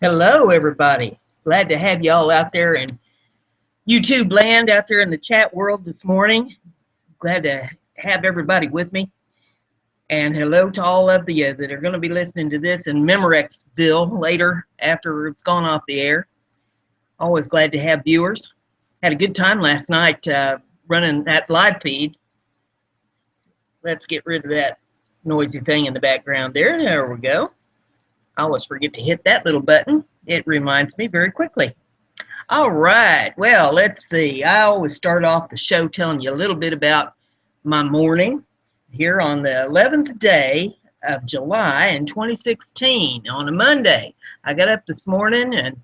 Hello, everybody. Glad to have you all out there in YouTube land, out there in the chat world this morning. Glad to have everybody with me. And hello to all of you that are going to be listening to this in Memorexville later after it's gone off the air. Always glad to have viewers. Had a good time last night running that live feed. Let's get rid of that noisy thing in the background there. There we go. I always forget to hit that little button. It reminds me very quickly. All right, well, let's see. I always start off the show telling you a little bit about my morning here on the 11th day of July in 2016 on a Monday. I got up this morning and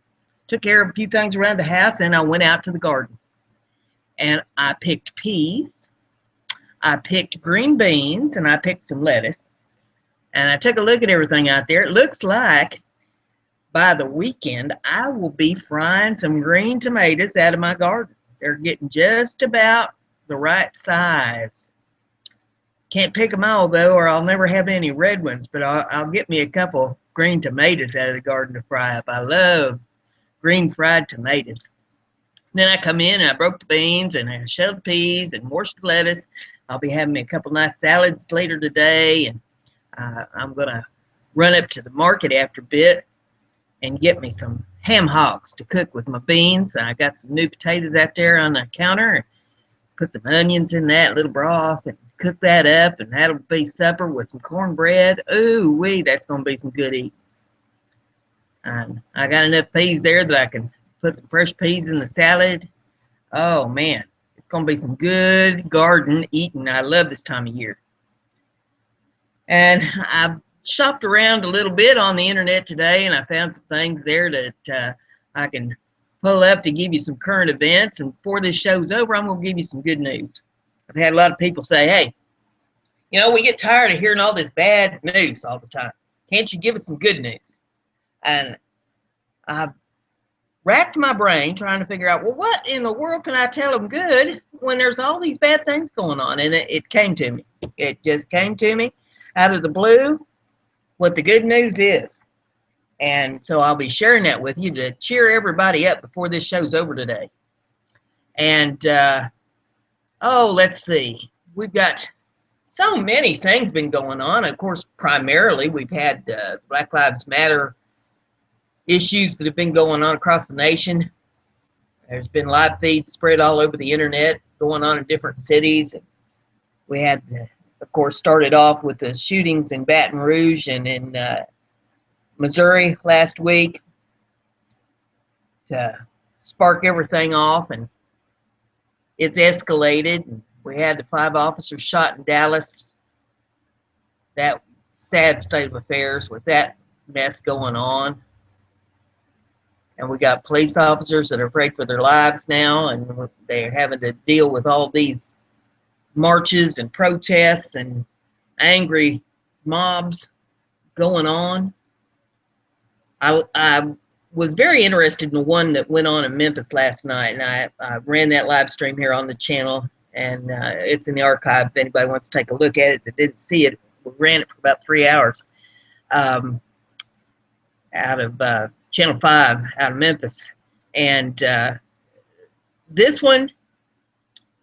took care of a few things around the house, and I went out to the garden. And I picked peas, I picked green beans, and I picked some lettuce. And I took a look at everything out there. It looks like by the weekend, I will be frying some green tomatoes out of my garden. They're getting just about the right size. Can't pick them all, though, or I'll never have any red ones, but I'll get me a couple green tomatoes out of the garden to fry up. I love green fried tomatoes. Then I come in and I broke the beans and I shelled peas and washed the lettuce. I'll be having me a couple nice salads later today, and I'm going to run up to the market after a bit and get me some ham hocks to cook with my beans. I got some new potatoes out there on the counter. Put some onions in that, little broth, and cook that up, and that'll be supper with some cornbread. Ooh wee, that's going to be some good eating. And I got enough peas there that I can put some fresh peas in the salad. Oh man, it's going to be some good garden eating. I love this time of year. And I've shopped around a little bit on the internet today, and I found some things there that I can pull up to give you some current events. And before this show's over, I'm going to give you some good news. I've had a lot of people say, hey, you know, we get tired of hearing all this bad news all the time. Can't you give us some good news? And I've racked my brain trying to figure out, well, what in the world can I tell them good when there's all these bad things going on? And it came to me. It just came to me out of the blue what the good news is. And so I'll be sharing that with you to cheer everybody up before this show's over today. And, let's see. We've got so many things been going on. Of course, primarily we've had Black Lives Matter issues that have been going on across the nation. There's been live feeds spread all over the internet going on in different cities. We had, of course, started off with the shootings in Baton Rouge and in Missouri last week to spark everything off, and it's escalated. We had the 5 officers shot in Dallas. That sad state of affairs with that mess going on. And we got police officers that are afraid for their lives now, and they're having to deal with all these marches and protests and angry mobs going on. I was very interested in the one that went on in Memphis last night, and I ran that live stream here on the channel, and it's in the archive if anybody wants to take a look at it that didn't see it. We ran it for about 3 hours out of Channel 5 out of Memphis. And this one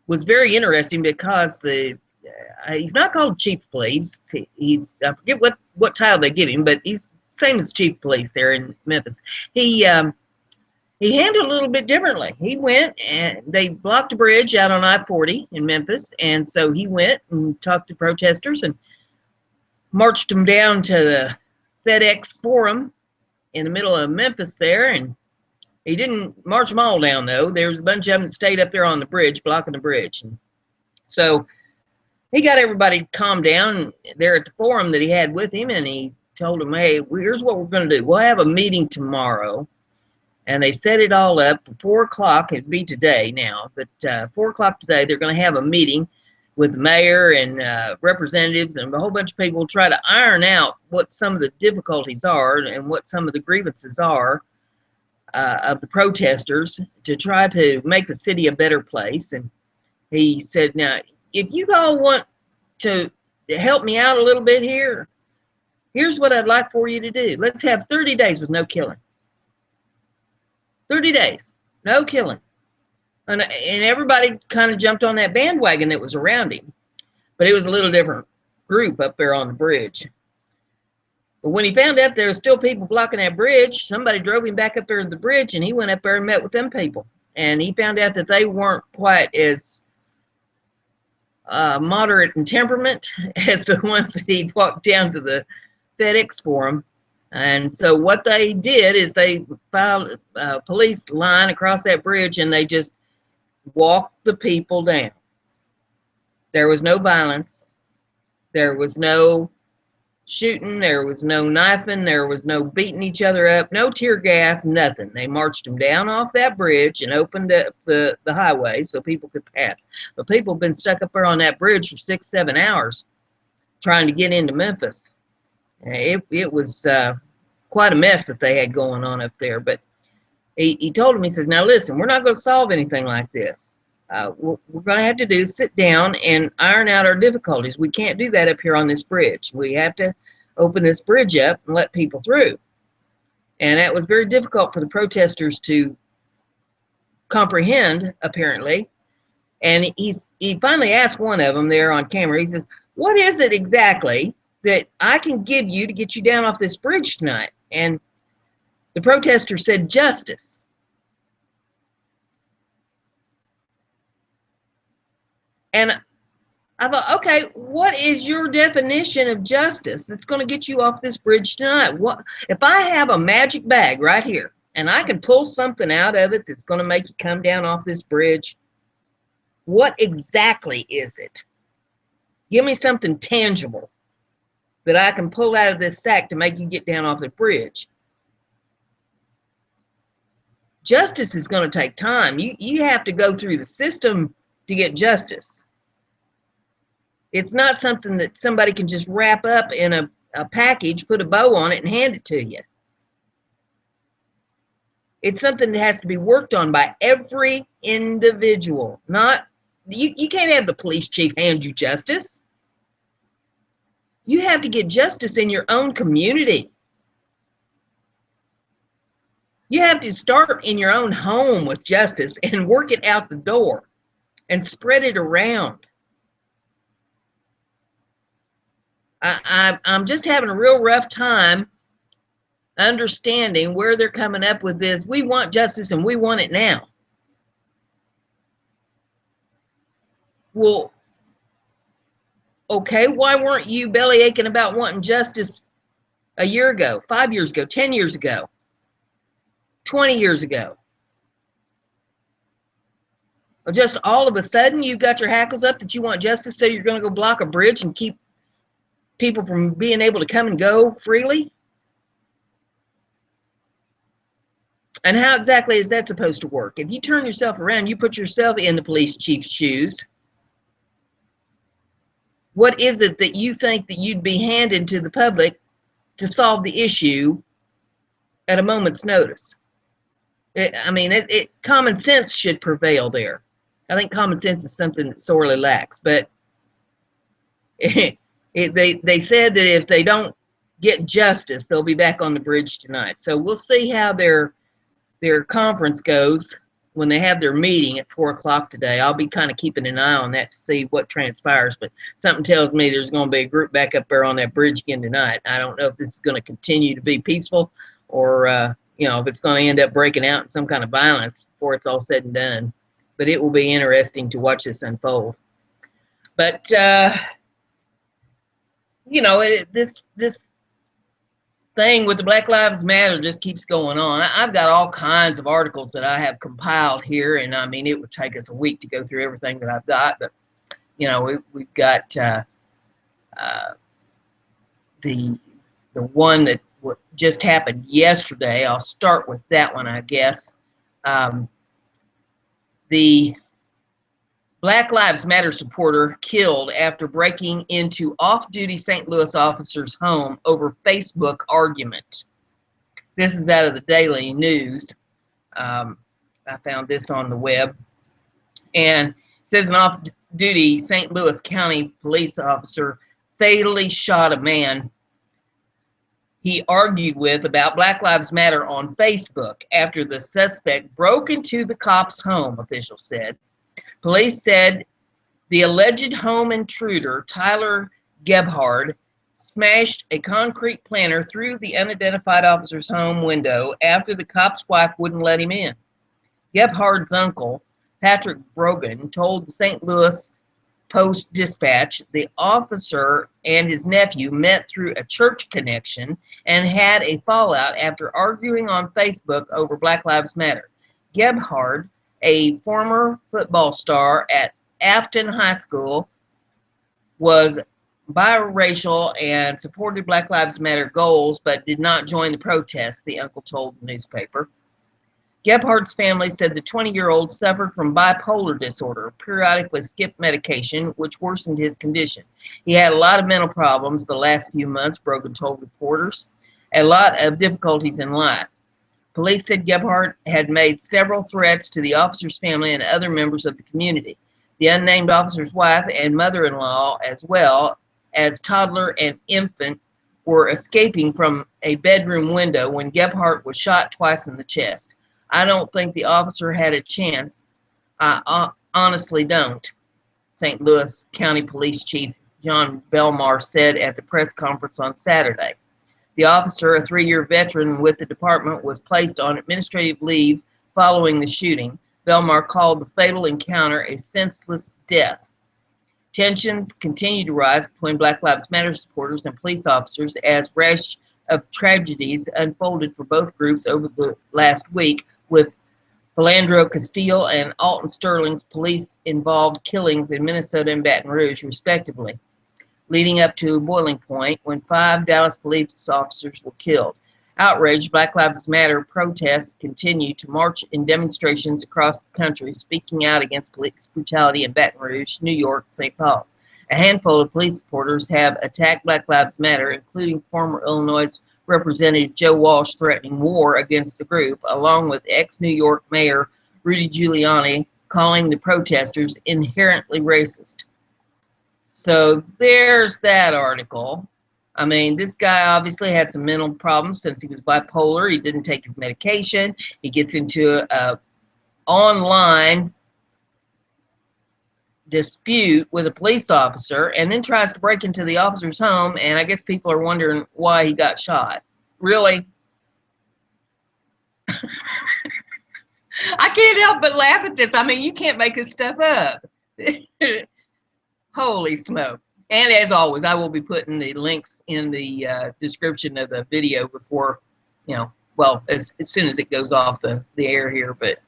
was very interesting because he's not called chief of police. He's I forget what title they give him, but he's same as chief of police there in Memphis. He handled it a little bit differently. He went and they blocked a bridge out on I-40 in Memphis, and so he went and talked to protesters and marched them down to the FedEx Forum in the middle of Memphis there, and he didn't march them all down, though. There was a bunch of them that stayed up there on the bridge, blocking the bridge. And so he got everybody calmed down there at the forum that he had with him, and he told them, hey, here's what we're going to do. We'll have a meeting tomorrow. And they set it all up for 4 o'clock. It'd be today now, but 4 o'clock today, they're going to have a meeting with the mayor and representatives and a whole bunch of people to try to iron out what some of the difficulties are and what some of the grievances are of the protesters to try to make the city a better place. And he said, now, if you all want to help me out a little bit here, here's what I'd like for you to do. Let's have 30 days with no killing. 30 days, no killing. And everybody kind of jumped on that bandwagon that was around him. But it was a little different group up there on the bridge. But when he found out there were still people blocking that bridge, somebody drove him back up there to the bridge, and he went up there and met with them people. And he found out that they weren't quite as moderate in temperament as the ones that he walked down to the FedEx for him. And so what they did is they filed a police line across that bridge, and they just walked the people down. There was no violence. There was no shooting. There was no knifing. There was no beating each other up. No tear gas, nothing. They marched them down off that bridge and opened up the highway so people could pass. But people have been stuck up there on that bridge for 6-7 hours trying to get into Memphis. It was quite a mess that they had going on up there. But he told him, he says, now listen, we're not going to solve anything like this. What we're going to have to do is sit down and iron out our difficulties. We can't do that up here on this bridge. We have to open this bridge up and let people through. And that was very difficult for the protesters to comprehend, apparently. And he finally asked one of them there on camera, he says, what is it exactly that I can give you to get you down off this bridge tonight? And the protester said, justice. And I thought, okay, what is your definition of justice that's going to get you off this bridge tonight? What if I have a magic bag right here and I can pull something out of it that's going to make you come down off this bridge? What exactly is it? Give me something tangible that I can pull out of this sack to make you get down off the bridge. Justice is going to take time. You have to go through the system to get justice. It's not something that somebody can just wrap up in a package, put a bow on it, and hand it to you. It's something that has to be worked on by every individual. Not you can't have the police chief hand you justice. You have to get justice in your own community. You have to start in your own home with justice and work it out the door and spread it around. I'm just having a real rough time understanding where they're coming up with this. We want justice and we want it now. Well, okay, why weren't you belly aching about wanting justice a year ago, 5 years ago, 10 years ago, 20 years ago? Or just all of a sudden you've got your hackles up that you want justice, so you're going to go block a bridge and keep people from being able to come and go freely? And how exactly is that supposed to work? If you turn yourself around, you put yourself in the police chief's shoes, what is it that you think that you'd be handed to the public to solve the issue at a moment's notice? Common sense should prevail there. I think common sense is something that sorely lacks. But they said that if they don't get justice, they'll be back on the bridge tonight. So we'll see how their conference goes when they have their meeting at 4 o'clock today. I'll be kind of keeping an eye on that to see what transpires. But something tells me there's going to be a group back up there on that bridge again tonight. I don't know if this is going to continue to be peaceful or if it's going to end up breaking out in some kind of violence before it's all said and done. But it will be interesting to watch this unfold. But this thing with the Black Lives Matter just keeps going on. I've got all kinds of articles that I have compiled here, and I mean, it would take us a week to go through everything that I've got. But we've got the one that just happened yesterday. I'll start with that one, I guess. The Black Lives Matter supporter killed after breaking into off-duty St. Louis officer's home over Facebook argument. This is out of the Daily News. I found this on the web. And it says an off-duty St. Louis County police officer fatally shot a man he argued with about Black Lives Matter on Facebook after the suspect broke into the cop's home, officials said. Police said the alleged home intruder, Tyler Gebhard, smashed a concrete planter through the unidentified officer's home window after the cop's wife wouldn't let him in. Gebhard's uncle, Patrick Brogan, told the St. Louis Post-Dispatch the officer and his nephew met through a church connection and had a fallout after arguing on Facebook over Black Lives Matter. Gebhard, a former football star at Afton High School, was biracial and supported Black Lives Matter goals but did not join the protests, the uncle told the newspaper. Gebhard's family said the 20-year-old suffered from bipolar disorder, periodically skipped medication, which worsened his condition. He had a lot of mental problems the last few months, Brogan told reporters, a lot of difficulties in life. Police said Gebhard had made several threats to the officer's family and other members of the community. The unnamed officer's wife and mother-in-law, as well as toddler and infant, were escaping from a bedroom window when Gebhard was shot twice in the chest. I don't think the officer had a chance. I honestly don't, St. Louis County Police Chief John Belmar said at the press conference on Saturday. The officer, a 3-year veteran with the department, was placed on administrative leave following the shooting. Belmar called the fatal encounter a senseless death. Tensions continue to rise between Black Lives Matter supporters and police officers as rash of tragedies unfolded for both groups over the last week, with Philandro Castile and Alton Sterling's police-involved killings in Minnesota and Baton Rouge, respectively, leading up to a boiling point when 5 Dallas police officers were killed. Outraged, Black Lives Matter protests continue to march in demonstrations across the country, speaking out against police brutality in Baton Rouge, New York, and St. Paul. A handful of police supporters have attacked Black Lives Matter, including former Illinois Representative Joe Walsh threatening war against the group, along with ex-New York Mayor Rudy Giuliani calling the protesters inherently racist. So there's that article. I mean, this guy obviously had some mental problems since he was bipolar. He didn't take his medication. He gets into a online dispute with a police officer and then tries to break into the officer's home, and I guess people are wondering why he got shot. Really? I can't help but laugh at this. I mean, you can't make this stuff up. Holy smoke. And as always, I will be putting the links in the description of the video before, well, as soon as it goes off the air here. But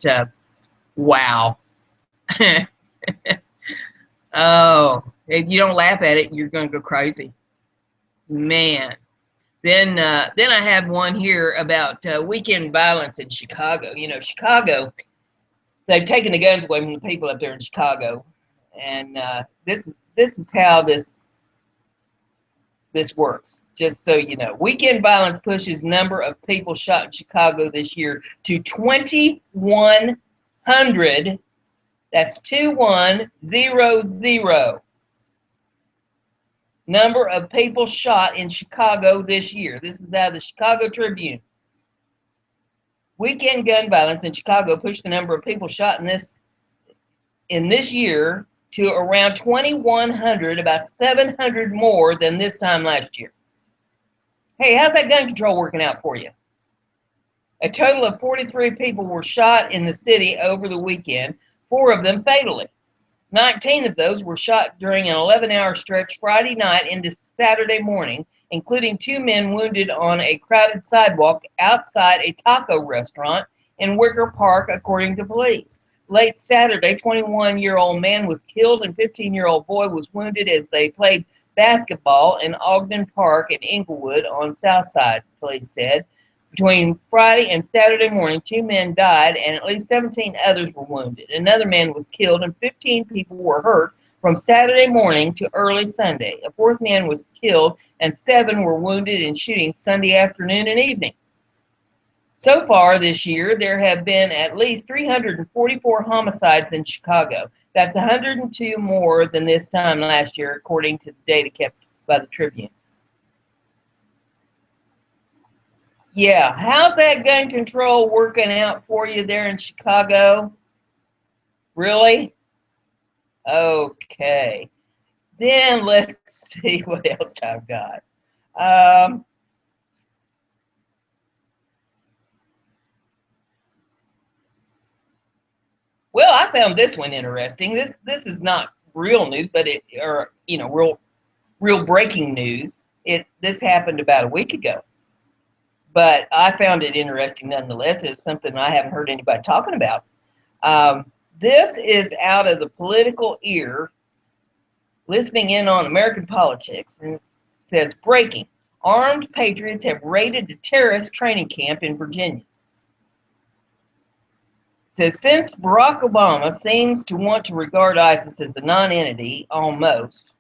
wow. Oh, if you don't laugh at it, you're going to go crazy. Man. Then I have one here about weekend violence in Chicago. You know, Chicago, they've taken the guns away from the people up there in Chicago. And this is how this works, just so you know. Weekend violence pushes number of people shot in Chicago this year to 2,100. That's 2100. Number of people shot in Chicago this year. This is out of the Chicago Tribune. Weekend gun violence in Chicago pushed the number of people shot in this year to around 2,100, about 700 more than this time last year. Hey, how's that gun control working out for you? A total of 43 people were shot in the city over the weekend, 4 of them fatally. 19 of those were shot during an 11-hour stretch Friday night into Saturday morning, including 2 men wounded on a crowded sidewalk outside a taco restaurant in Wicker Park, according to police. Late Saturday, 21-year-old man was killed and 15-year-old boy was wounded as they played basketball in Ogden Park in Inglewood on South Side, police said. Between Friday and Saturday morning, 2 men died and at least 17 others were wounded. Another man was killed and 15 people were hurt from Saturday morning to early Sunday. A 4th man was killed and 7 were wounded in shootings Sunday afternoon and evening. So far this year, there have been at least 344 homicides in Chicago. That's 102 more than this time last year, according to the data kept by the Tribune. Yeah, how's that gun control working out for you there in Chicago? Really? Okay. Then let's see what else I've got. Um, well, I found this one interesting. This is not real news, but it or real breaking news. This happened about a week ago, but I found it interesting nonetheless. It's something I haven't heard anybody talking about. This is out of the political ear, listening in on American politics, and it says breaking: armed patriots have raided a terrorist training camp in Virginia. It says since Barack Obama seems to want to regard ISIS as a non-entity, almost,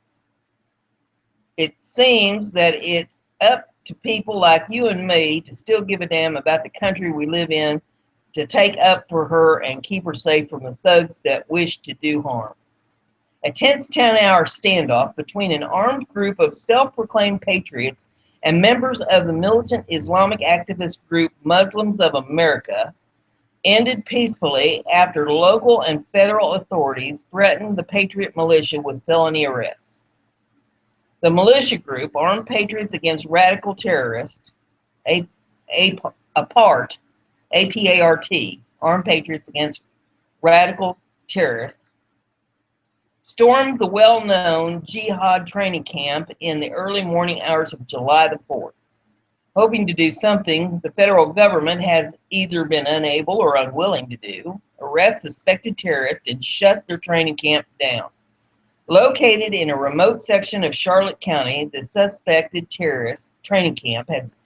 it seems that it's up to people like you and me to still give a damn about the country we live in, to take up for her and keep her safe from the thugs that wish to do harm. A tense 10-hour standoff between an armed group of self-proclaimed patriots and members of the militant Islamic activist group Muslims of America ended peacefully after local and federal authorities threatened the Patriot militia with felony arrests. The militia group, Armed Patriots Against Radical Terrorists, APART, A-P-A-R-T, Armed Patriots Against Radical Terrorists, stormed the well-known jihad training camp in the early morning hours of July the 4th. Hoping to do something the federal government has either been unable or unwilling to do, arrest suspected terrorists and shut their training camp down. Located in a remote section of Charlotte County, the suspected terrorist training camp has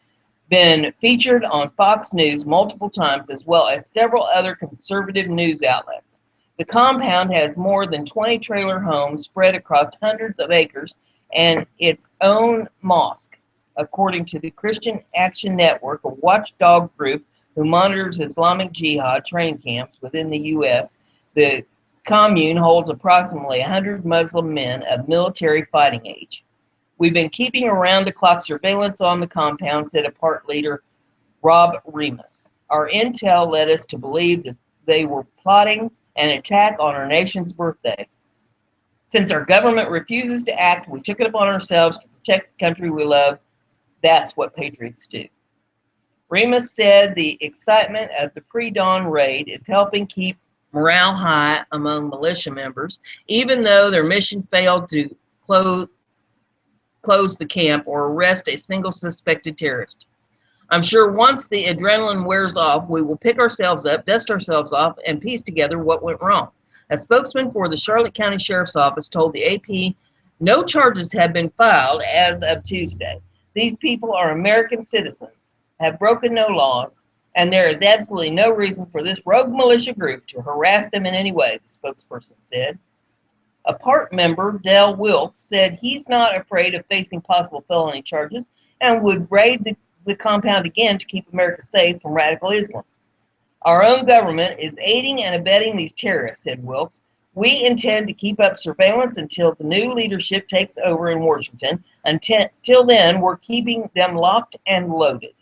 been featured on Fox News multiple times, as well as several other conservative news outlets. The compound has more than 20 trailer homes spread across hundreds of acres and its own mosque, according to the Christian Action Network, a watchdog group who monitors Islamic Jihad training camps within the U.S. The commune holds approximately 100 Muslim men of military fighting age. We've been keeping around-the-clock surveillance on the compound, said APART leader Rob Remus. Our intel led us to believe that they were plotting an attack on our nation's birthday. Since our government refuses to act, we took it upon ourselves to protect the country we love. That's what patriots do. Remus said the excitement of the pre-dawn raid is helping keep morale high among militia members, even though their mission failed to close the camp or arrest a single suspected terrorist. I'm sure once the adrenaline wears off, we will pick ourselves up, dust ourselves off, and piece together what went wrong. A spokesman for the Charlotte County Sheriff's Office told the AP no charges have been filed as of Tuesday. These people are American citizens, have broken no laws, and there is absolutely no reason for this rogue militia group to harass them in any way, the spokesperson said. APART member Dale Wilkes said he's not afraid of facing possible felony charges and would raid the compound again to keep America safe from radical Islam. Our own government is aiding and abetting these terrorists, said Wilkes. We intend to keep up surveillance until the new leadership takes over in Washington. Until then, we're keeping them locked and loaded.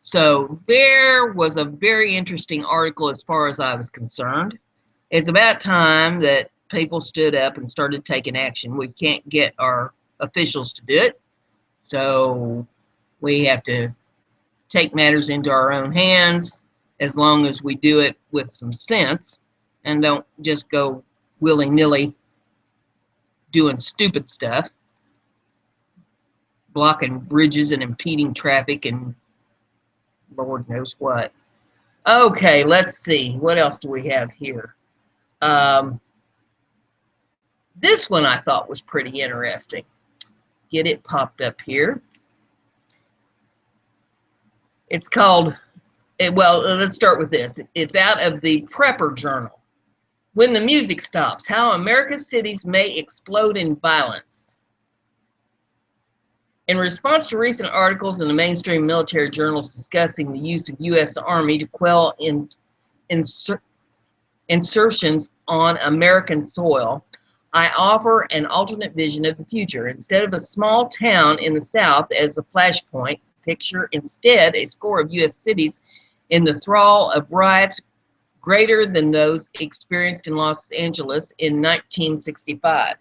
So there was a very interesting article as far as I was concerned. It's about time that people stood up and started taking action. We can't get our officials to do it, so we have to take matters into our own hands, as long as we do it with some sense and don't just go willy-nilly doing stupid stuff, blocking bridges and impeding traffic and Lord knows what. Okay, let's see. What else do we have here? This one I thought was pretty interesting. Let's get it popped up here. It's called, well, let's start with this. It's out of the Prepper Journal. When the Music Stops, How America's Cities May Explode in Violence. In response to recent articles in the mainstream military journals discussing the use of U.S. Army to quell insertions on American soil, I offer an alternate vision of the future. Instead of a small town in the South as a flashpoint, picture. Instead, a score of U.S. cities in the thrall of riots greater than those experienced in Los Angeles in 1965,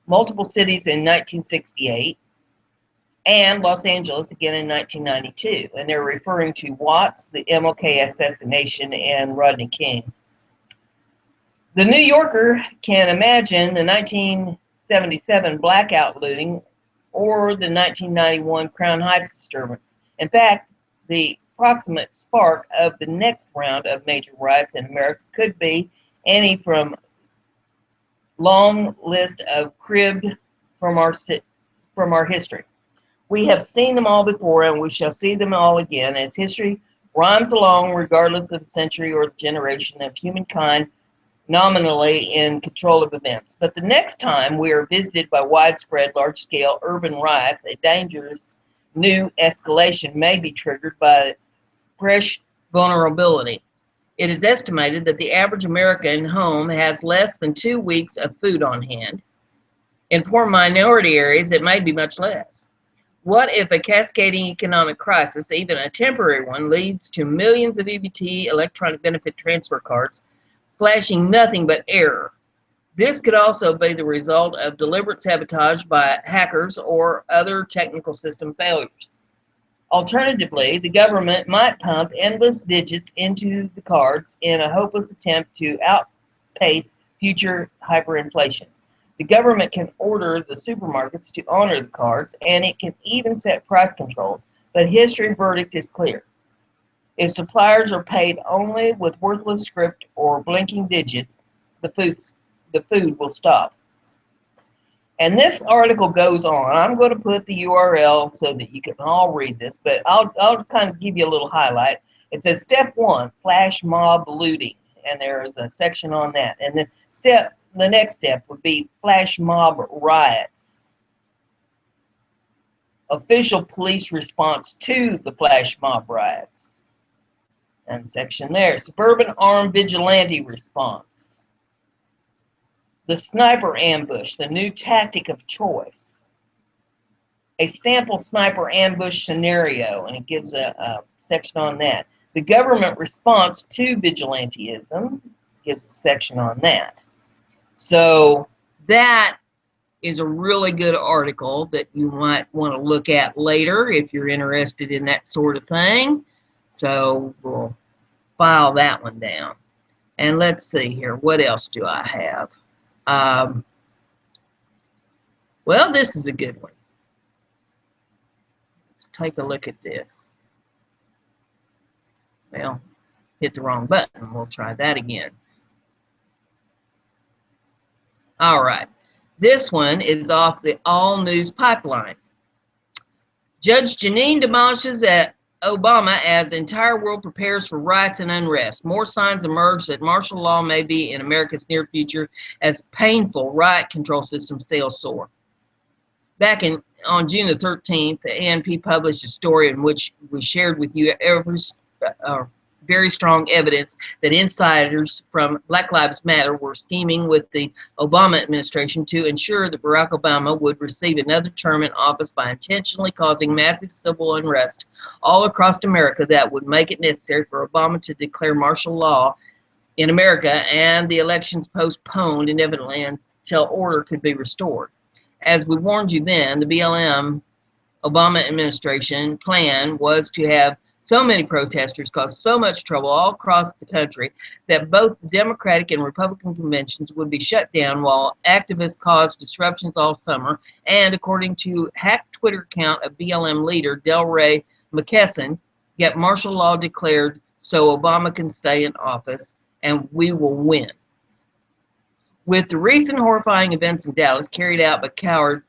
multiple cities in 1968, and Los Angeles again in 1992. And they're referring to Watts, the MLK assassination, and Rodney King. The New Yorker can imagine the 1977 blackout looting or the 1991 Crown Heights disturbance. In fact, the proximate spark of the next round of major riots in America could be any from long list of cribbed from our history. We have seen them all before, and we shall see them all again, as history rhymes along regardless of the century or the generation of humankind nominally in control of events. But the next time we are visited by widespread, large-scale urban riots, a dangerous new escalation may be triggered by fresh vulnerability. It is estimated that the average American home has less than 2 weeks of food on hand. In poor minority areas, it may be much less. What if a cascading economic crisis, even a temporary one, leads to millions of EBT, electronic benefit transfer cards, flashing nothing but error? This could also be the result of deliberate sabotage by hackers or other technical system failures. Alternatively, the government might pump endless digits into the cards in a hopeless attempt to outpace future hyperinflation. The government can order the supermarkets to honor the cards, and it can even set price controls, but history's verdict is clear. If suppliers are paid only with worthless script or blinking digits, the food will stop. And this article goes on. I'm going to put the URL so that you can all read this, but I'll kind of give you a little highlight. It says step 1, flash mob looting, and there is a section on that. And the next step would be flash mob riots. Official police response to the flash mob riots. And section there, suburban armed vigilante response. The sniper ambush, the new tactic of choice. A sample sniper ambush scenario, and it gives a section on that. The government response to vigilantism gives a section on that. So that is a really good article that you might want to look at later if you're interested in that sort of thing. So we'll file that one down. And let's see here. What else do I have? Well, this is a good one. Let's take a look at this. Well, hit the wrong button. We'll try that again. All right. This one is off the All News Pipeline. Judge Jeanine demolishes at Obama as entire world prepares for riots and unrest. More signs emerge that martial law may be in America's near future as painful riot control system sales soar. Back on June the 13th, the ANP published a story in which we shared with you very strong evidence that insiders from Black Lives Matter were scheming with the Obama administration to ensure that Barack Obama would receive another term in office by intentionally causing massive civil unrest all across America that would make it necessary for Obama to declare martial law in America and the elections postponed indefinitely until order could be restored. As we warned you then, the BLM Obama administration plan was to have so many protesters cause so much trouble all across the country that both the Democratic and Republican conventions would be shut down while activists caused disruptions all summer. And according to hacked Twitter account of BLM leader Delray McKesson, get martial law declared so Obama can stay in office and we will win. With the recent horrifying events in Dallas carried out by cowards,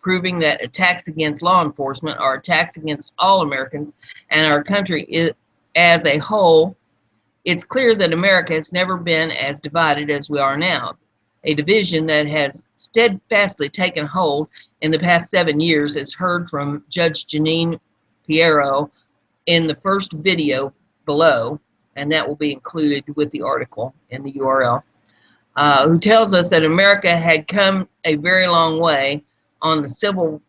proving that attacks against law enforcement are attacks against all Americans and our country as a whole, it's clear that America has never been as divided as we are now. A division that has steadfastly taken hold in the past 7 years, as heard from Judge Jeanine Pirro in the first video below, and that will be included with the article in the URL, who tells us that America had come a very long way on the civil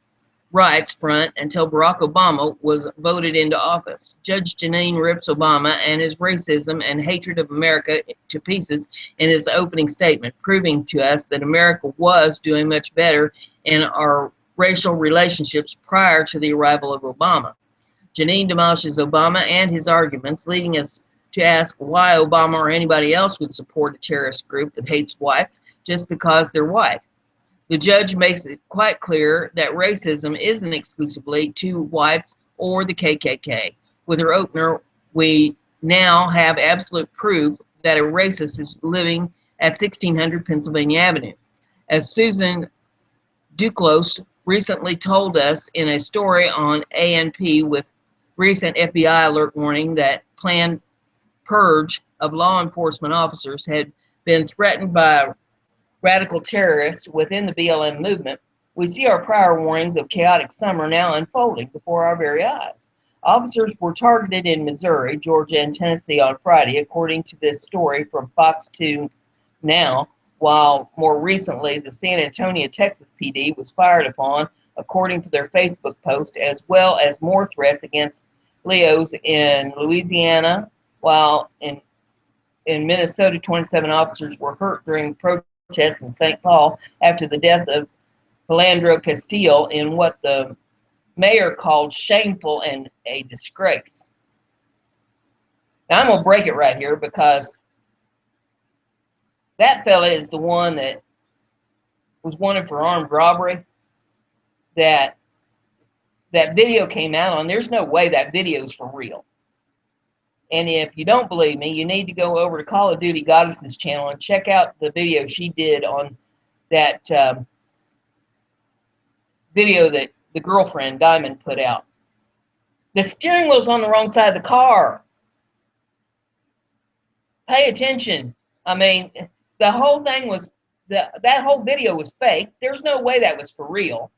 rights front until Barack Obama was voted into office. Judge Jeanine rips Obama and his racism and hatred of America to pieces in his opening statement, proving to us that America was doing much better in our racial relationships prior to the arrival of Obama. Jeanine demolishes Obama and his arguments, leading us to ask why Obama or anybody else would support a terrorist group that hates whites just because they're white. The judge makes it quite clear that racism isn't exclusively to whites or the KKK. With her opener, we now have absolute proof that a racist is living at 1600 Pennsylvania Avenue. As Susan Duclos recently told us in a story on ANP with recent FBI alert warning that planned purge of law enforcement officers had been threatened by radical terrorists within the BLM movement, we see our prior warnings of chaotic summer now unfolding before our very eyes. Officers were targeted in Missouri, Georgia, and Tennessee on Friday, according to this story from Fox 2 Now, while more recently the San Antonio, Texas PD was fired upon, according to their Facebook post, as well as more threats against Leos in Louisiana, while in Minnesota, 27 officers were hurt during protests in St. Paul after the death of Philando Castile in what the mayor called shameful and a disgrace. Now, I'm going to break it right here because that fella is the one that was wanted for armed robbery that video came out on. There's no way that video is for real. And if you don't believe me, you need to go over to Call of Duty Goddess's channel and check out the video she did on that video that the girlfriend, Diamond, put out. The steering wheel's on the wrong side of the car. Pay attention. I mean, the whole thing was, that whole video was fake. There's no way that was for real.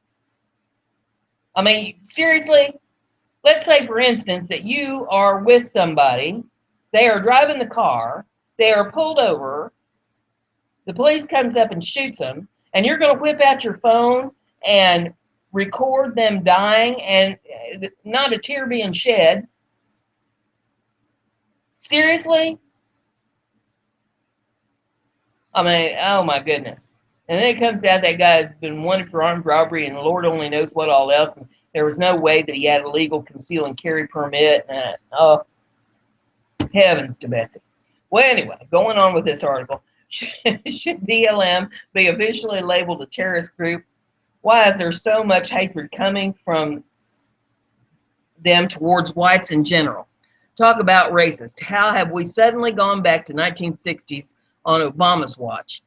I mean, seriously? Let's say, for instance, that you are with somebody, they are driving the car, they are pulled over, the police comes up and shoots them, and you're going to whip out your phone and record them dying and not a tear being shed. Seriously? I mean, oh my goodness. And then it comes out that guy had been wanted for armed robbery and Lord only knows what all else. And there was no way that he had a legal conceal and carry permit. Oh, heavens to Betsy. Well, anyway, going on with this article. Should BLM be officially labeled a terrorist group? Why is there so much hatred coming from them towards whites in general? Talk about racist. How have we suddenly gone back to 1960s on Obama's watch?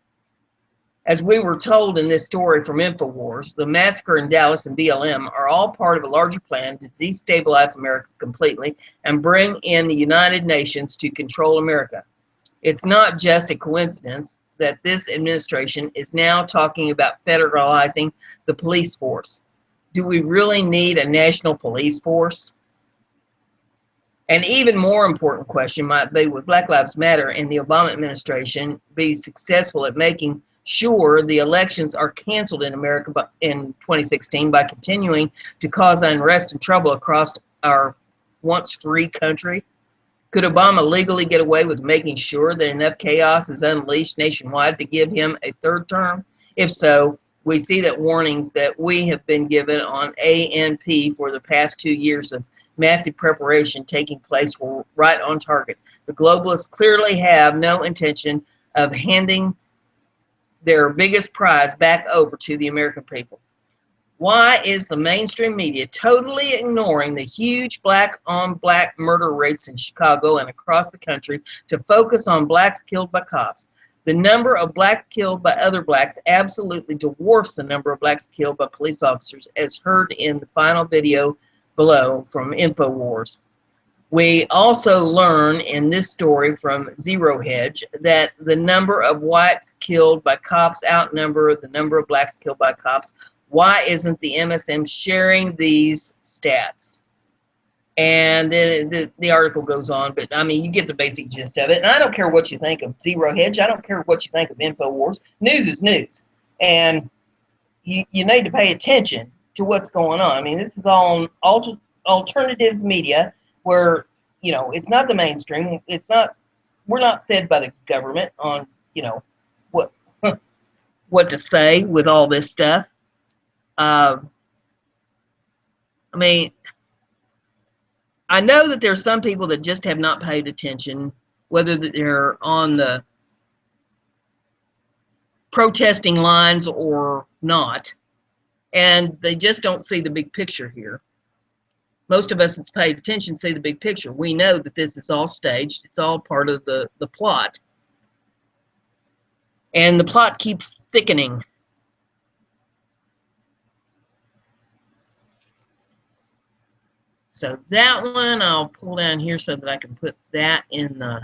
As we were told in this story from InfoWars, the massacre in Dallas and BLM are all part of a larger plan to destabilize America completely and bring in the United Nations to control America. It's not just a coincidence that this administration is now talking about federalizing the police force. Do we really need a national police force? An even more important question might be, would Black Lives Matter and the Obama administration be successful at making sure the elections are canceled in America in 2016 by continuing to cause unrest and trouble across our once free country? Could Obama legally get away with making sure that enough chaos is unleashed nationwide to give him a third term? If so, we see that warnings that we have been given on ANP for the past 2 years of massive preparation taking place were right on target. The globalists clearly have no intention of handing their biggest prize back over to the American people. Why is the mainstream media totally ignoring the huge black-on-black murder rates in Chicago and across the country to focus on blacks killed by cops? The number of blacks killed by other blacks absolutely dwarfs the number of blacks killed by police officers, as heard in the final video below from InfoWars. We also learn in this story from Zero Hedge that the number of whites killed by cops outnumber the number of blacks killed by cops. Why isn't the MSM sharing these stats? And then the article goes on, but I mean, you get the basic gist of it. And I don't care what you think of Zero Hedge. I don't care what you think of InfoWars. News is news. And you need to pay attention to what's going on. I mean, this is all on alternative media where, you know, it's not the mainstream. It's not, we're not fed by the government on, you know, what what to say with all this stuff. I mean, I know that there's some people that just have not paid attention, whether they're on the protesting lines or not, and they just don't see the big picture here. Most of us that's paid attention see the big picture. We know that this is all staged. It's all part of the plot. And the plot keeps thickening. So that one I'll pull down here so that I can put that in the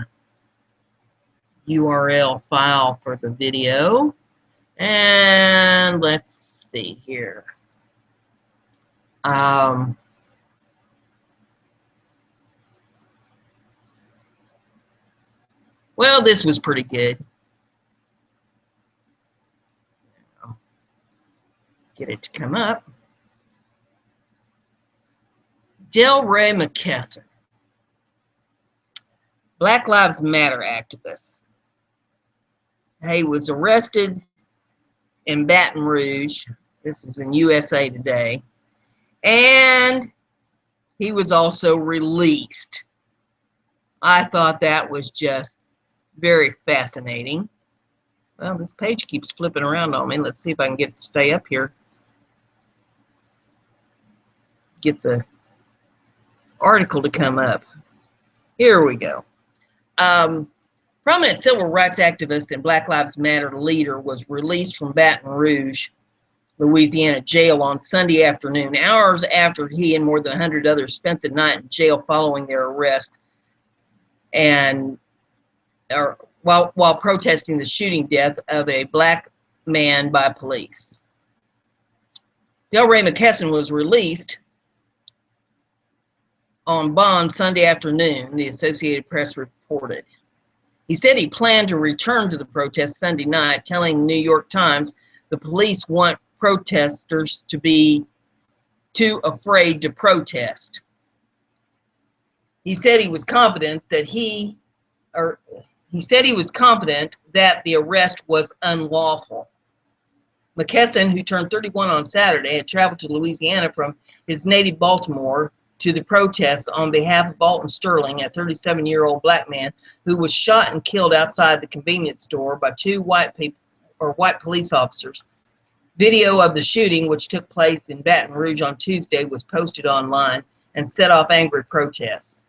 URL file for the video. And let's see here. Well, this was pretty good. I'll get it to come up. Delray McKesson, Black Lives Matter activist. He was arrested in Baton Rouge. This is in USA Today. And he was also released. I thought that was just very fascinating. Well, this page keeps flipping around on me. Let's see if I can get it to stay up here. Get the article to come up. Here we go. Prominent civil rights activist and Black Lives Matter leader was released from Baton Rouge, Louisiana jail on Sunday afternoon, hours after he and more than 100 others spent the night in jail following their arrest and while protesting the shooting death of a black man by police. Delray McKesson was released on bond Sunday afternoon, the Associated Press reported. He said he planned to return to the protest Sunday night, telling the New York Times the police want protesters to be too afraid to protest. He said he was confident that the arrest was unlawful. McKesson, who turned 31 on Saturday, had traveled to Louisiana from his native Baltimore to the protests on behalf of Alton Sterling, a 37-year-old black man who was shot and killed outside the convenience store by two white police officers. Video of the shooting, which took place in Baton Rouge on Tuesday, was posted online and set off angry protests.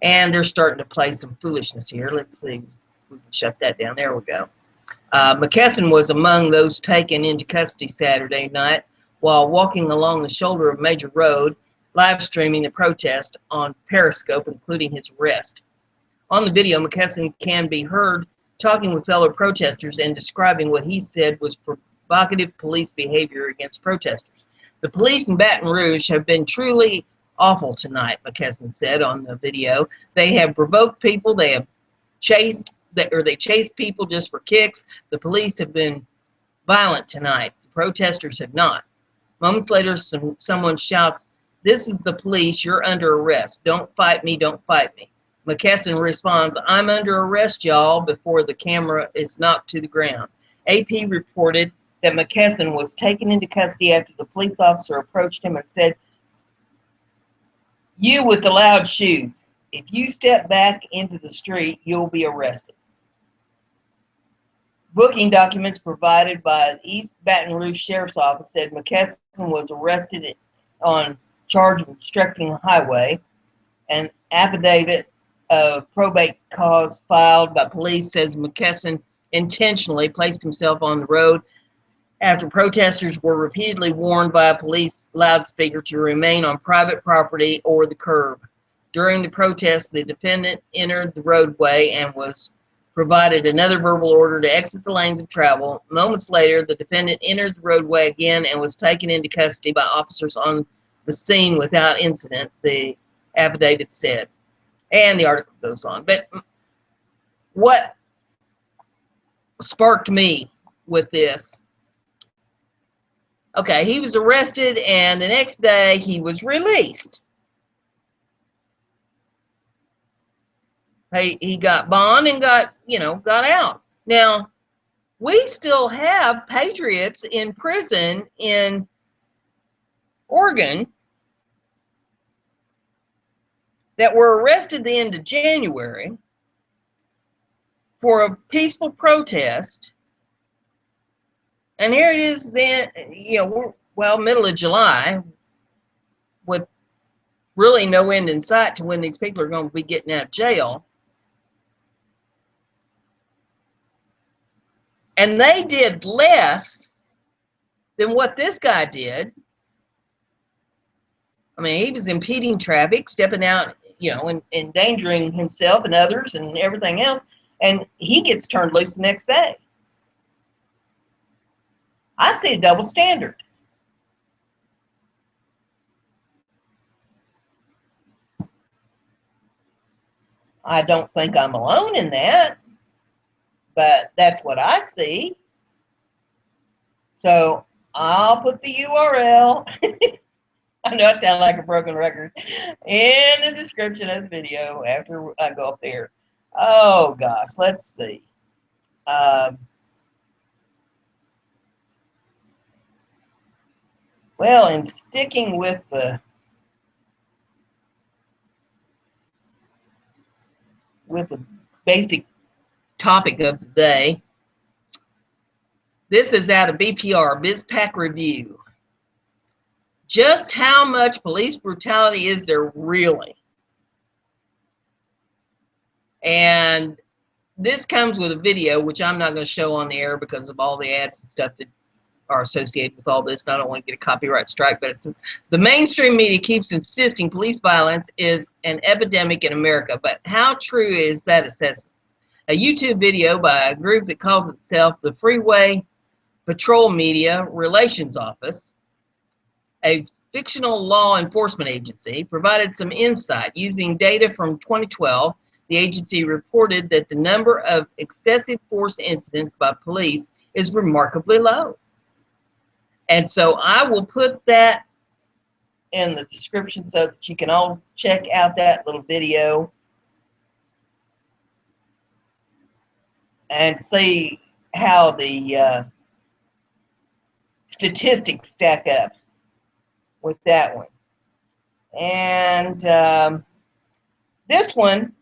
And they're starting to play some foolishness here. Let's see. We can shut that down. There we go. McKesson was among those taken into custody Saturday night while walking along the shoulder of Major Road, live streaming the protest on Periscope, including his arrest. On the video, McKesson can be heard talking with fellow protesters and describing what he said was provocative police behavior against protesters. The police in Baton Rouge have been truly awful tonight, McKesson said on the video. They have provoked people, they have chased people just for kicks. The police have been violent tonight. The protesters have not. Moments later, someone shouts, "This is the police, you're under arrest. Don't fight me, don't fight me." McKesson responds, "I'm under arrest, y'all," before the camera is knocked to the ground. AP reported that McKesson was taken into custody after the police officer approached him and said, "You with the loud shoes, if you step back into the street, you'll be arrested." Booking documents provided by the East Baton Rouge Sheriff's Office said McKesson was arrested on charge of obstructing a highway. An affidavit of probate cause filed by police says McKesson intentionally placed himself on the road after protesters were repeatedly warned by a police loudspeaker to remain on private property or the curb. During the protest, the defendant entered the roadway and was provided another verbal order to exit the lanes of travel. Moments later, the defendant entered the roadway again and was taken into custody by officers on the scene without incident, the affidavit said. And the article goes on. But what sparked me with this Okay, he was arrested, and the next day he was released. He got bond and got out. Now, we still have patriots in prison in Oregon that were arrested the end of January for a peaceful protest. And here it is then, we're, middle of July, with really no end in sight to when these people are going to be getting out of jail. And they did less than what this guy did. I mean, he was impeding traffic, stepping out, and endangering himself and others and everything else. And he gets turned loose the next day. I see a double standard. I don't think I'm alone in that, but that's what I see. So I'll put the URL. I know I sound like a broken record in the description of the video after I go up there. Oh gosh, let's see. Well, in sticking with the basic topic of the day, this is out of BPR, BizPac Review. Just how much police brutality is there really? And this comes with a video, which I'm not going to show on the air because of all the ads and stuff that are associated with all this. And I don't want to get a copyright strike, but it says, the mainstream media keeps insisting police violence is an epidemic in America. But how true is that assessment? A YouTube video by a group that calls itself the Freeway Patrol Media Relations Office, a fictional law enforcement agency, provided some insight. Using data from 2012, the agency reported that the number of excessive force incidents by police is remarkably low. And so I will put that in the description so that you can all check out that little video and see how the statistics stack up with that one. And this one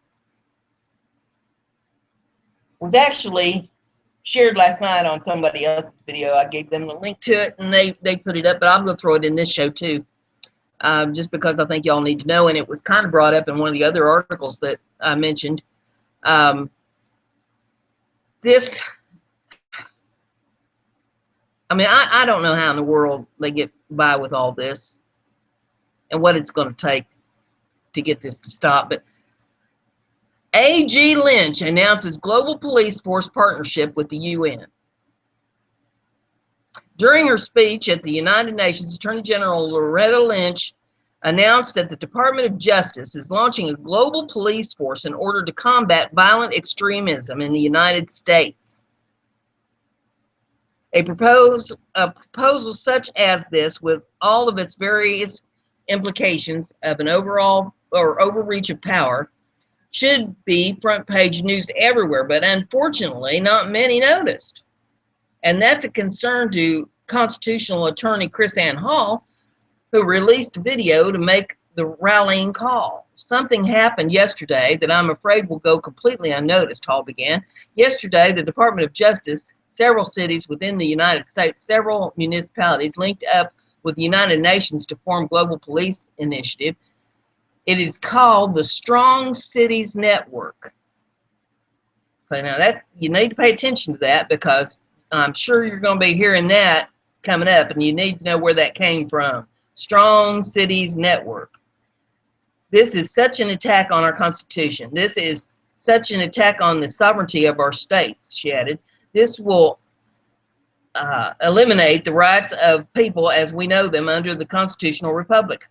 was actually shared last night on somebody else's video. I gave them the link to it, and they put it up, but I'm going to throw it in this show too, just because I think y'all need to know. And it was kind of brought up in one of the other articles that I mentioned. This, I mean, I don't know how in the world they get by with all this and what it's going to take to get this to stop. But A.G. Lynch announces global police force partnership with the UN. During her speech at the United Nations, Attorney General Loretta Lynch announced that the Department of Justice is launching a global police force in order to combat violent extremism in the United States. A proposal such as this, with all of its various implications of an overall or overreach of power, should be front page news everywhere, but unfortunately not many noticed. And that's a concern to constitutional attorney KrisAnne Hall, who released a video to make the rallying call. Something happened yesterday that I'm afraid will go completely unnoticed, Hall began. Yesterday, the Department of Justice, several cities within the United States, several municipalities linked up with the United Nations to form Global Police Initiative. It is called the Strong Cities Network. So now you need to pay attention to that, because I'm sure you're going to be hearing that coming up, and you need to know where that came from. Strong Cities Network. This is such an attack on our Constitution. This is such an attack on the sovereignty of our states, she added. This will eliminate the rights of people as we know them under the constitutional republic.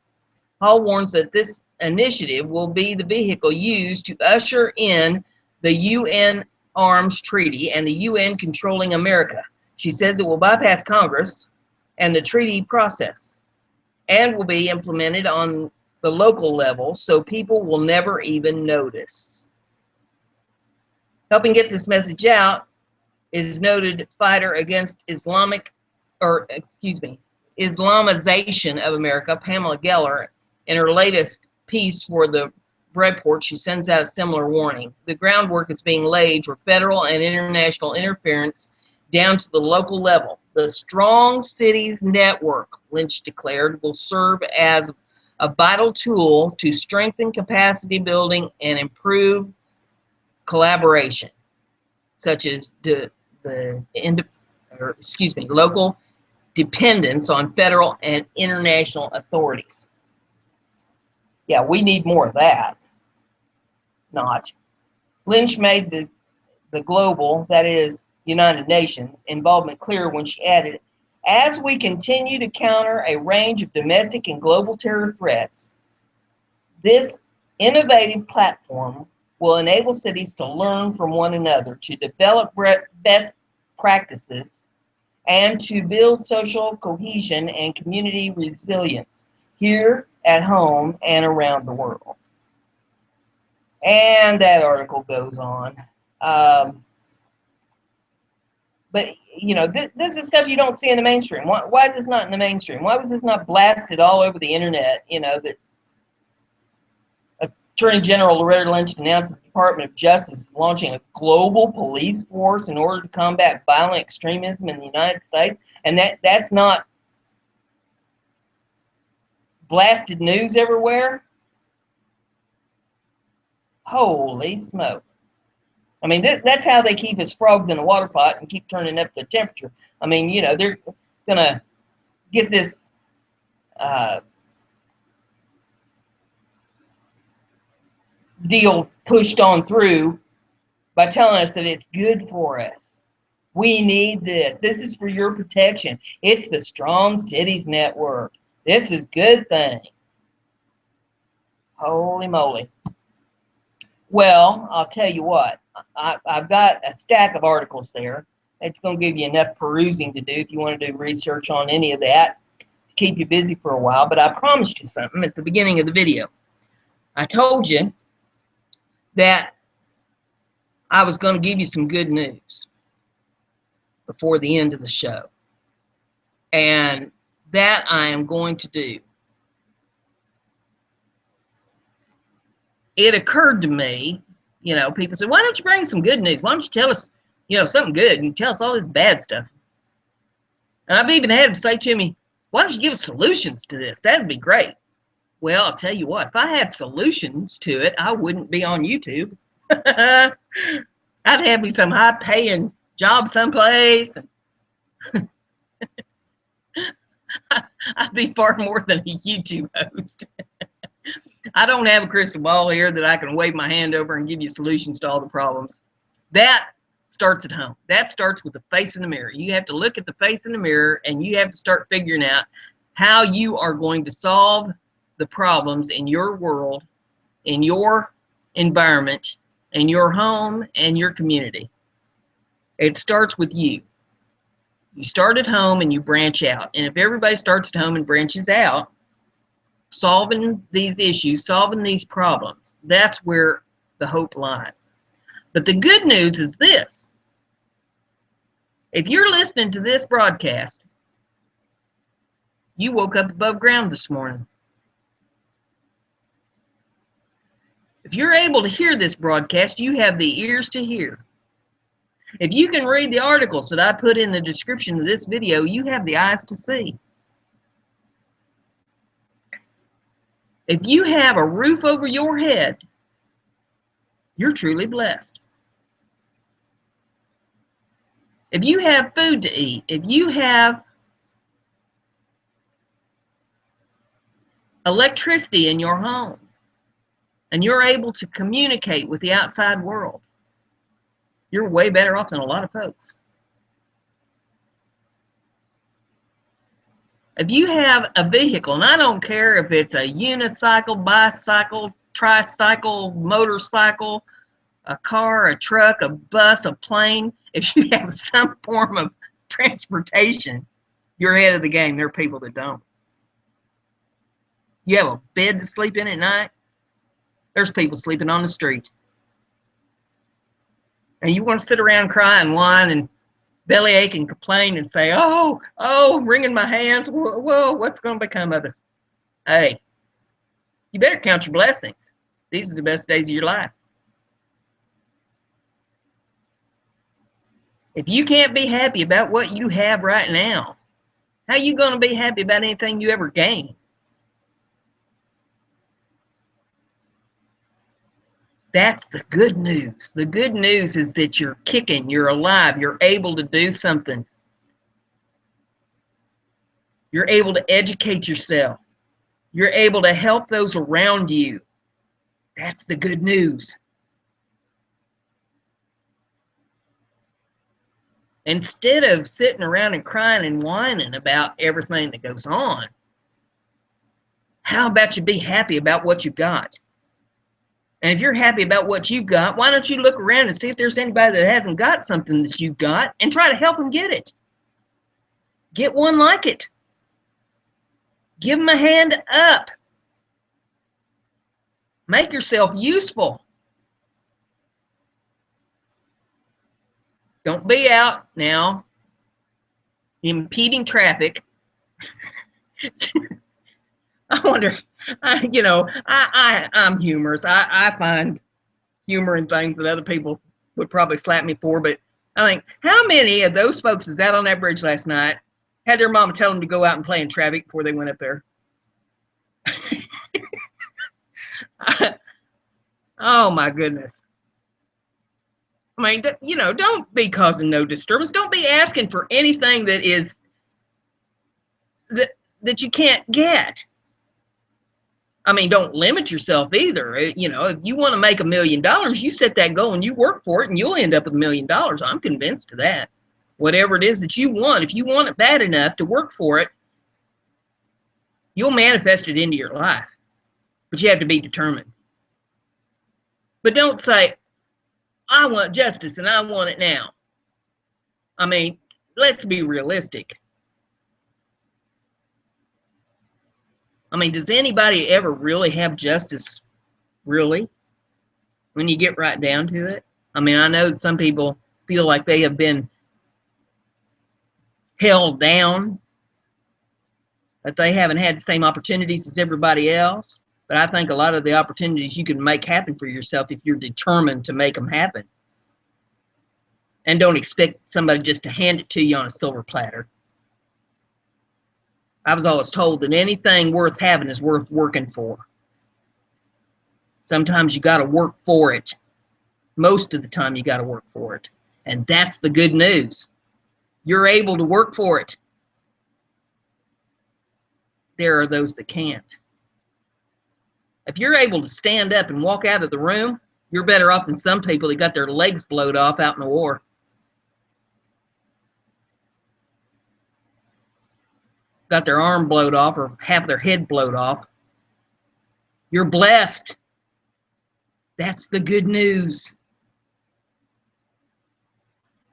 Hall warns that this initiative will be the vehicle used to usher in the UN Arms Treaty and the UN controlling America. She says it will bypass Congress, and the treaty process, and will be implemented on the local level so people will never even notice. Helping get this message out is noted fighter against Islamization of America, Pamela Geller. In her latest piece for the Breadport, she sends out a similar warning. The groundwork is being laid for federal and international interference down to the local level. The Strong Cities Network, Lynch declared, will serve as a vital tool to strengthen capacity building and improve collaboration, such as local dependence on federal and international authorities. Yeah, we need more of that. Not. Lynch made the global, that is, United Nations, involvement clear when she added, as we continue to counter a range of domestic and global terror threats, this innovative platform will enable cities to learn from one another, to develop best practices, and to build social cohesion and community resilience here at home and around the world. And that article goes on. But, you know, this is stuff you don't see in the mainstream. Why is this not in the mainstream? Why was this not blasted all over the internet, you know, that Attorney General Loretta Lynch announced that the Department of Justice is launching a global police force in order to combat violent extremism in the United States, and that's not blasted news everywhere? Holy smoke. I mean, that's how they keep us frogs in a water pot and keep turning up the temperature. I mean, you know, they're going to get this deal pushed on through by telling us that it's good for us. We need this. This is for your protection. It's the Strong Cities Network. This is a good thing. Holy moly. Well, I'll tell you what. I've got a stack of articles there. It's going to give you enough perusing to do if you want to do research on any of that, to keep you busy for a while. But I promised you something at the beginning of the video. I told you that I was going to give you some good news before the end of the show. And that I am going to do. It occurred to me, you know, people say, why don't you bring some good news? Why don't you tell us, you know, something good and tell us all this bad stuff? And I've even had them say to me, why don't you give us solutions to this? That'd be great. Well, I'll tell you what, if I had solutions to it, I wouldn't be on YouTube. I'd have me some high-paying job someplace. And I'd be far more than a YouTube host. I don't have a crystal ball here that I can wave my hand over and give you solutions to all the problems. That starts at home. That starts with the face in the mirror. You have to look at the face in the mirror and you have to start figuring out how you are going to solve the problems in your world, in your environment, in your home and your community. It starts with you. You start at home and you branch out. And if everybody starts at home and branches out, solving these issues, solving these problems, that's where the hope lies. But the good news is this. If you're listening to this broadcast, you woke up above ground this morning. If you're able to hear this broadcast, you have the ears to hear. If you can read the articles that I put in the description of this video, you have the eyes to see. If you have a roof over your head, you're truly blessed. If you have food to eat, if you have electricity in your home, and you're able to communicate with the outside world, you're way better off than a lot of folks. If you have a vehicle, and I don't care if it's a unicycle, bicycle, tricycle, motorcycle, a car, a truck, a bus, a plane, if you have some form of transportation, you're ahead of the game. There are people that don't. You have a bed to sleep in at night. There's people sleeping on the street. And you want to sit around and cry and whine and bellyache and complain and say, oh, wringing my hands. Whoa, what's going to become of us? Hey, you better count your blessings. These are the best days of your life. If you can't be happy about what you have right now, how are you going to be happy about anything you ever gain? That's the good news. The good news is that you're kicking, you're alive, you're able to do something. You're able to educate yourself. You're able to help those around you. That's the good news. Instead of sitting around and crying and whining about everything that goes on, how about you be happy about what you've got? And if you're happy about what you've got, why don't you look around and see if there's anybody that hasn't got something that you've got and try to help them get it. Get one like it. Give them a hand up. Make yourself useful. Don't be out now impeding traffic. I wonder, I'm humorous. I find humor in things that other people would probably slap me for, but I think, how many of those folks was out on that bridge last night had their mama tell them to go out and play in traffic before they went up there? Oh my goodness. I mean, don't be causing no disturbance. Don't be asking for anything that is that you can't get. I mean, don't limit yourself either. If you want to make $1 million, you set that goal and you work for it, and you'll end up with $1 million. I'm convinced of that. Whatever it is that you want, if you want it bad enough to work for it, you'll manifest it into your life. But you have to be determined. But don't say, I want justice and I want it now. I mean, let's be realistic. I mean, does anybody ever really have justice, really, when you get right down to it? I mean, I know that some people feel like they have been held down, that they haven't had the same opportunities as everybody else. But I think a lot of the opportunities you can make happen for yourself if you're determined to make them happen. And don't expect somebody just to hand it to you on a silver platter. I was always told that anything worth having is worth working for. Sometimes you got to work for it. Most of the time you got to work for it. And that's the good news. You're able to work for it. There are those that can't. If you're able to stand up and walk out of the room, you're better off than some people that got their legs blowed off out in the war. Got their arm blowed off or half their head blowed off. You're blessed. That's the good news.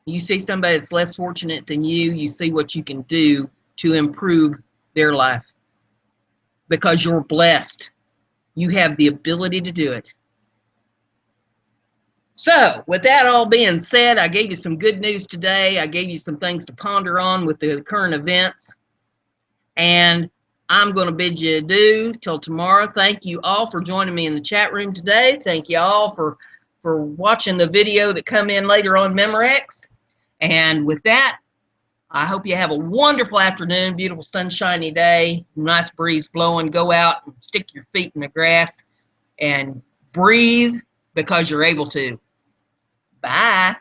You see somebody that's less fortunate than you see what you can do to improve their life. Because you're blessed. You have the ability to do it. So, with that all being said, I gave you some good news today. I gave you some things to ponder on with the current events. And I'm going to bid you adieu till tomorrow. Thank you all for joining me in the chat room today. Thank you all for watching the video that come in later on Memorex. And with that, I hope you have a wonderful afternoon, beautiful sunshiny day, nice breeze blowing. Go out and stick your feet in the grass and breathe because you're able to. Bye.